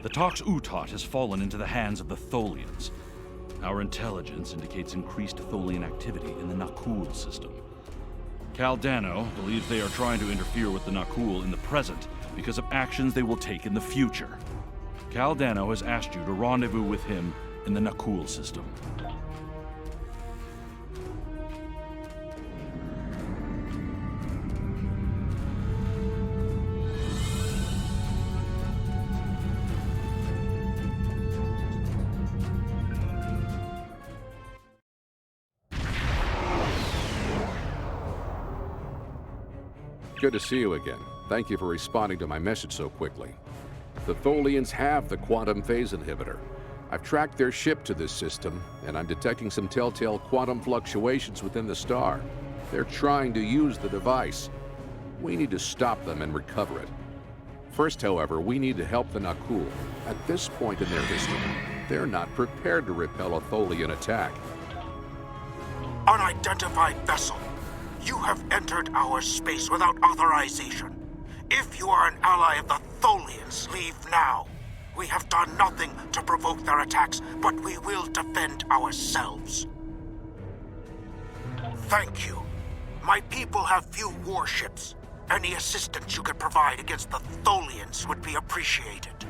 The Tox Utot has fallen into the hands of the Tholians. Our intelligence indicates increased Tholian activity in the Nakul system. Kal Dano believes they are trying to interfere with the Nakul in the present because of actions they will take in the future. Kal Dano has asked you to rendezvous with him in the Nakul system. Good to see you again. Thank you for responding to my message so quickly. The Tholians have the quantum phase inhibitor. I've tracked their ship to this system, and I'm detecting some telltale quantum fluctuations within the star. They're trying to use the device. We need to stop them and recover it. First, however, we need to help the Nakul. At this point in their history, they're not prepared to repel a Tholian attack. Unidentified vessel. You have entered our space without authorization. If you are an ally of the Tholians, leave now. We have done nothing to provoke their attacks, but we will defend ourselves. Thank you. My people have few warships. Any assistance you could provide against the Tholians would be appreciated.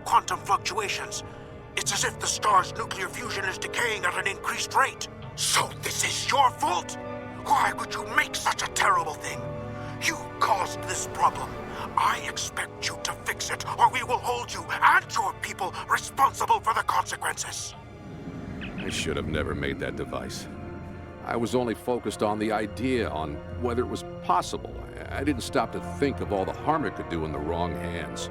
Quantum fluctuations. It's as if the star's nuclear fusion is decaying at an increased rate. So this is your fault? Why would you make such a terrible thing? You caused this problem. I expect you to fix it, or we will hold you and your people responsible for the consequences. I should have never made that device. I was only focused on the idea, on whether it was possible. I didn't stop to think of all the harm it could do in the wrong hands.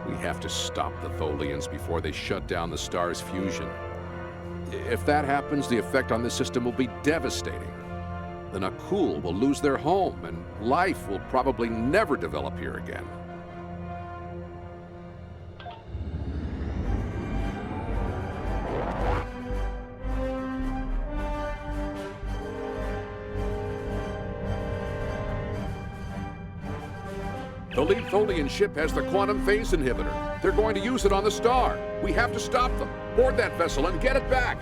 We have to stop the Tholians before they shut down the star's fusion. If that happens, the effect on this system will be devastating. The Nakul will lose their home, and life will probably never develop here again. The lead Tholian ship has the quantum phase inhibitor. They're going to use it on the star. We have to stop them. Board that vessel and get it back.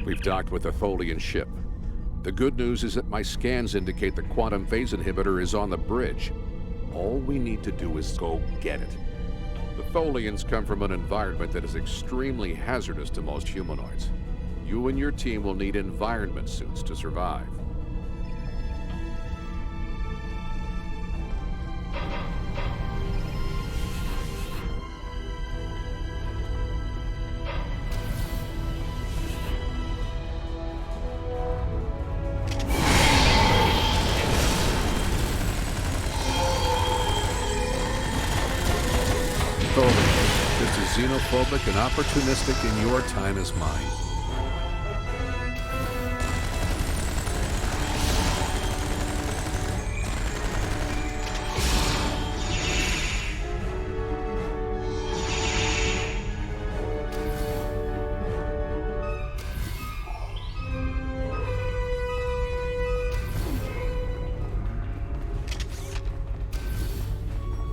We've docked with a Tholian ship. The good news is that my scans indicate the quantum phase inhibitor is on the bridge. All we need to do is go get it. The Tholians come from an environment that is extremely hazardous to most humanoids. You and your team will need environment suits to survive. Just as xenophobic and opportunistic in your time as mine.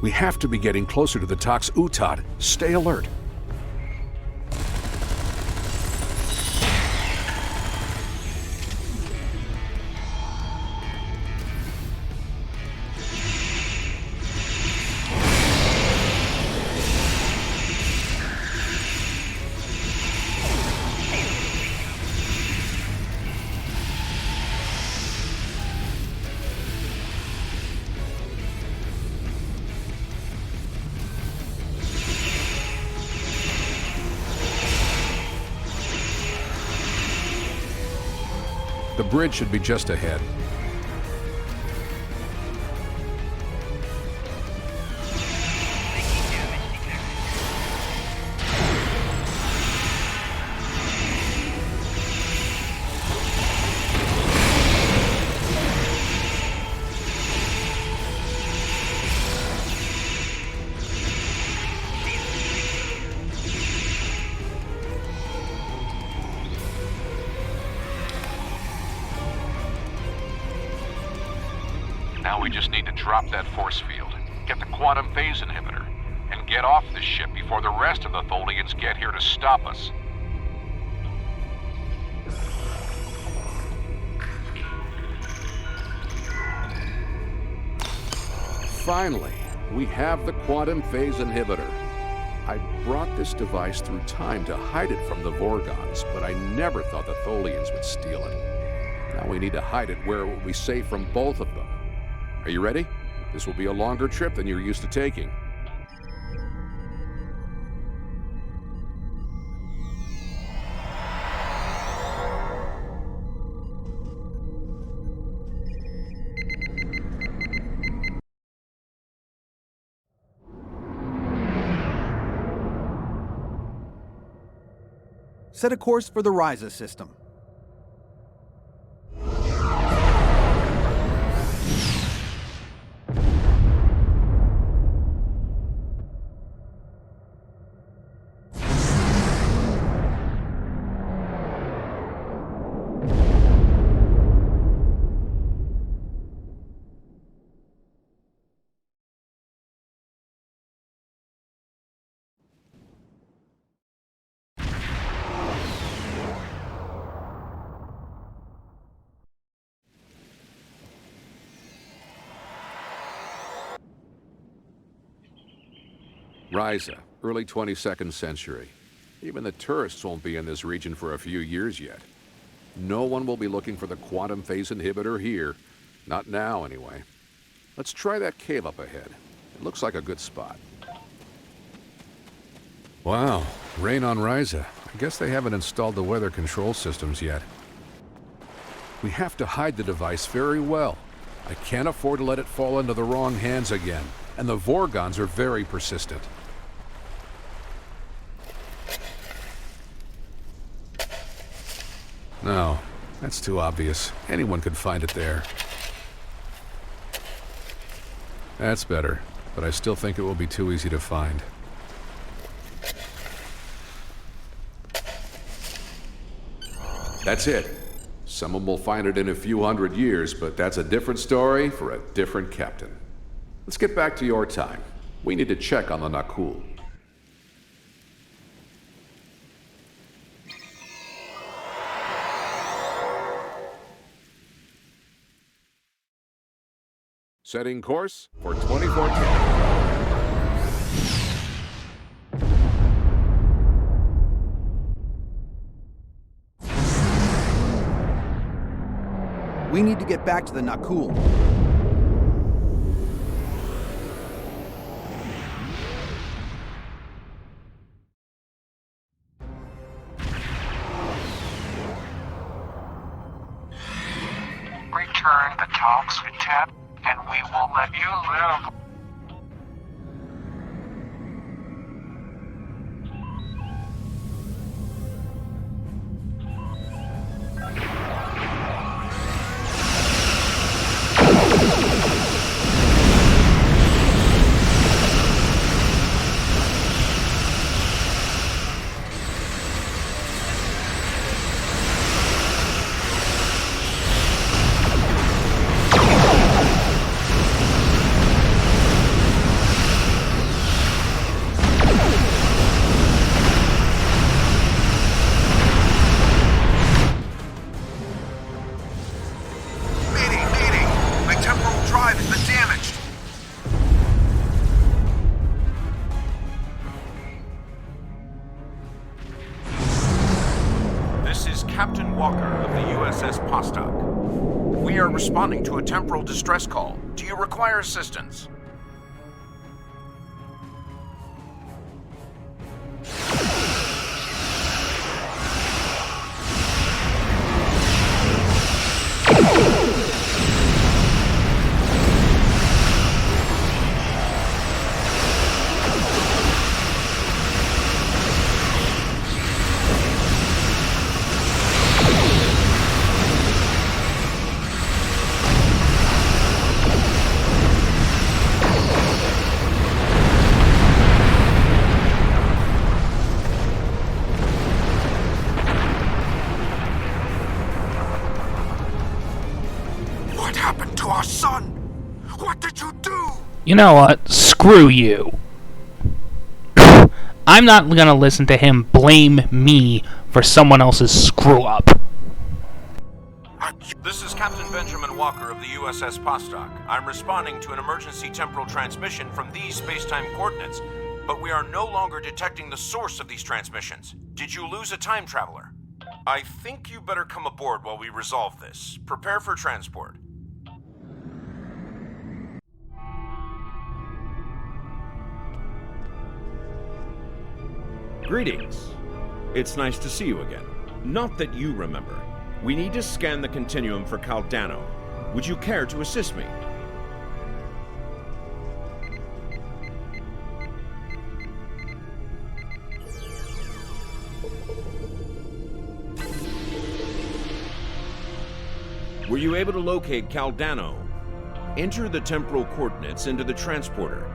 We have to be getting closer to the TOS Utad. Stay alert. The bridge should be just ahead. Now we just need to drop that force field, get the quantum phase inhibitor, and get off this ship before the rest of the Tholians get here to stop us. Finally, we have the quantum phase inhibitor. I brought this device through time to hide it from the Vorgons, but I never thought the Tholians would steal it. Now we need to hide it where it will be safe from both of them. Are you ready? This will be a longer trip than you're used to taking. Set a course for the Ryza system. Ryza, early 22nd century. Even the tourists won't be in this region for a few years yet. No one will be looking for the quantum phase inhibitor here. Not now, anyway. Let's try that cave up ahead. It looks like a good spot. Wow, rain on Ryza. I guess they haven't installed the weather control systems yet. We have to hide the device very well. I can't afford to let it fall into the wrong hands again. And the Vorgons are very persistent. No, that's too obvious. Anyone could find it there. That's better, but I still think it will be too easy to find. That's it. Someone will find it in a few hundred years, but that's a different story for a different captain. Let's get back to your time. We need to check on the Nakul. Setting course for 2014. We need to get back to the Nakul. Return the toxic tap, and we will let you live. Captain Walker of the USS Vostok. We are responding to a temporal distress call. Do you require assistance? You know what? Screw you. I'm not gonna listen to him blame me for someone else's screw-up. This is Captain Benjamin Walker of the USS Vostok. I'm responding to an emergency temporal transmission from these space-time coordinates, but we are no longer detecting the source of these transmissions. Did you lose a time traveler? I think you better come aboard while we resolve this. Prepare for transport. Greetings. It's nice to see you again. Not that you remember. We need to scan the continuum for Kal Dano. Would you care to assist me? Were you able to locate Kal Dano? Enter the temporal coordinates into the transporter.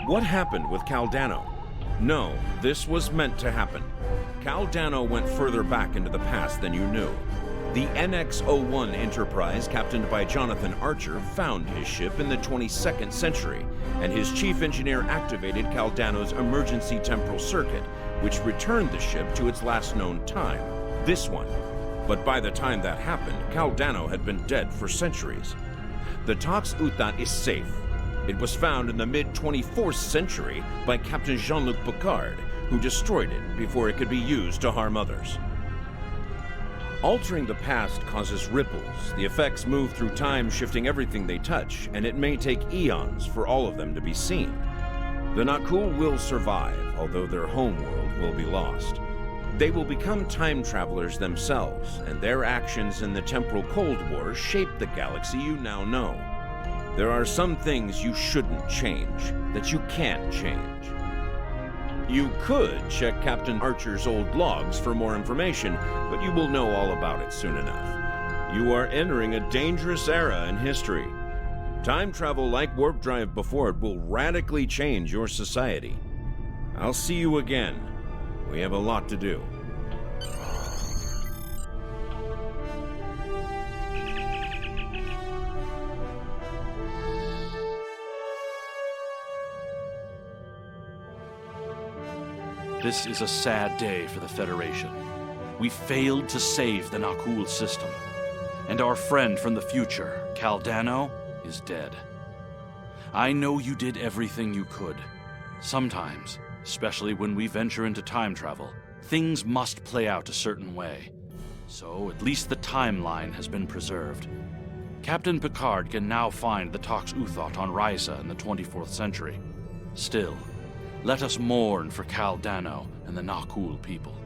What happened with Kal Dano? No, this was meant to happen. Kal Dano went further back into the past than you knew. The NX-01 Enterprise, captained by Jonathan Archer, found his ship in the 22nd century, and his chief engineer activated Kal Dano's emergency temporal circuit, which returned the ship to its last known time, this one. But by the time that happened, Kal Dano had been dead for centuries. The TOS Starfleet is safe. It was found in the mid-24th century by Captain Jean-Luc Picard, who destroyed it before it could be used to harm others. Altering the past causes ripples. The effects move through time, shifting everything they touch, and it may take eons for all of them to be seen. The Nakul will survive, although their homeworld will be lost. They will become time travelers themselves, and their actions in the temporal Cold War shape the galaxy you now know. There are some things you shouldn't change, that you can't change. You could check Captain Archer's old logs for more information, but you will know all about it soon enough. You are entering a dangerous era in history. Time travel like warp drive before it will radically change your society. I'll see you again. We have a lot to do. This is a sad day for the Federation. We failed to save the Nakul system, and our friend from the future, Kal Dano, is dead. I know you did everything you could. Sometimes, especially when we venture into time travel, things must play out a certain way. So at least the timeline has been preserved. Captain Picard can now find the Tox Uthot on Risa in the 24th century. Still, let us mourn for Kal Dano and the Nakul people.